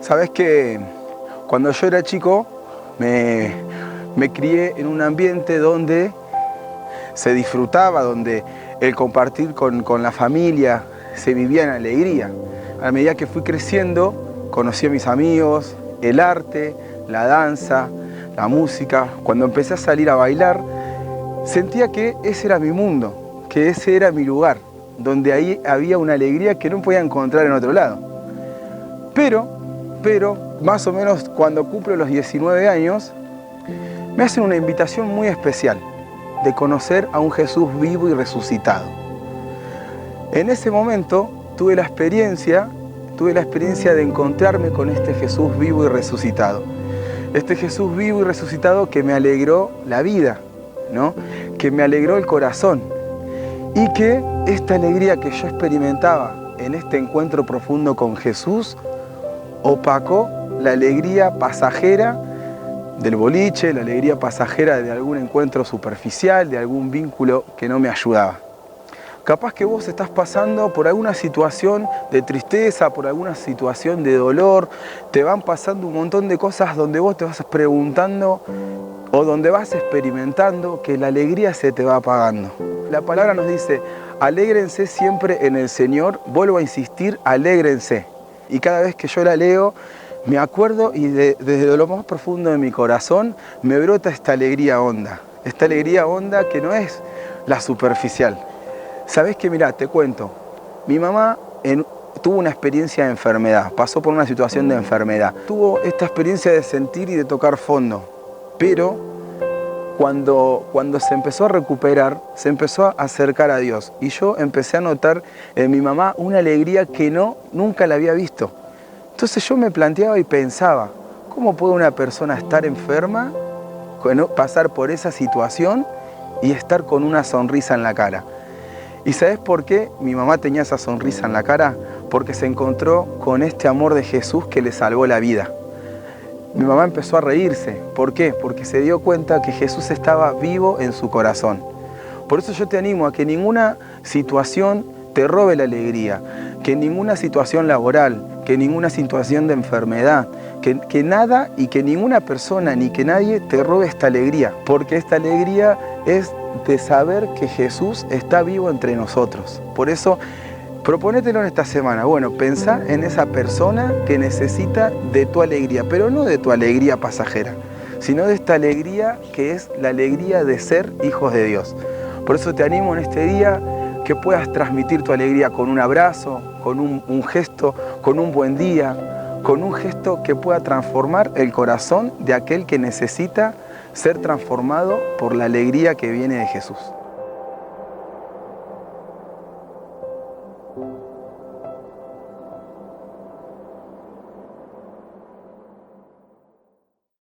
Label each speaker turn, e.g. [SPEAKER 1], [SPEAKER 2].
[SPEAKER 1] Sabes que cuando yo era chico me crié en un ambiente donde se disfrutaba, donde el compartir con la familia se vivía en alegría. A medida que fui creciendo, conocí a mis amigos, el arte, la danza, la música. Cuando empecé a salir a bailar, sentía que ese era mi mundo, que ese era mi lugar, donde ahí había una alegría que no podía encontrar en otro lado. Pero, más o menos cuando cumplo los 19 años, me hacen una invitación muy especial de conocer a un Jesús vivo y resucitado. En ese momento tuve la experiencia de encontrarme con este Jesús vivo y resucitado. Este Jesús vivo y resucitado que me alegró la vida, ¿no? Que me alegró el corazón. Y que esta alegría que yo experimentaba en este encuentro profundo con Jesús opacó la alegría pasajera del boliche, la alegría pasajera de algún encuentro superficial, de algún vínculo que no me ayudaba. Capaz que vos estás pasando por alguna situación de tristeza, por alguna situación de dolor, te van pasando un montón de cosas donde vos te vas preguntando o donde vas experimentando que la alegría se te va apagando. La palabra nos dice, alégrense siempre en el Señor, vuelvo a insistir, alégrense. Y cada vez que yo la leo, me acuerdo y desde lo más profundo de mi corazón me brota esta alegría honda que no es la superficial. ¿Sabés qué? Mirá, te cuento, mi mamá tuvo una experiencia de enfermedad, pasó por una situación de enfermedad. Tuvo esta experiencia de sentir y de tocar fondo, pero cuando se empezó a recuperar, se empezó a acercar a Dios. Y yo empecé a notar en mi mamá una alegría que nunca la había visto. Entonces yo me planteaba y pensaba, ¿cómo puede una persona estar enferma, pasar por esa situación y estar con una sonrisa en la cara? ¿Y sabes por qué mi mamá tenía esa sonrisa en la cara? Porque se encontró con este amor de Jesús que le salvó la vida. Mi mamá empezó a reírse. ¿Por qué? Porque se dio cuenta que Jesús estaba vivo en su corazón. Por eso yo te animo a que ninguna situación te robe la alegría, que ninguna situación laboral, que ninguna situación de enfermedad, que nada y que ninguna persona ni que nadie te robe esta alegría, porque esta alegría es de saber que Jesús está vivo entre nosotros. Por eso, proponételo en esta semana. Bueno, pensá en esa persona que necesita de tu alegría, pero no de tu alegría pasajera, sino de esta alegría que es la alegría de ser hijos de Dios. Por eso te animo en este día que puedas transmitir tu alegría con un abrazo, con un gesto, con un buen día, con un gesto que pueda transformar el corazón de aquel que necesita ser transformado por la alegría que viene de Jesús.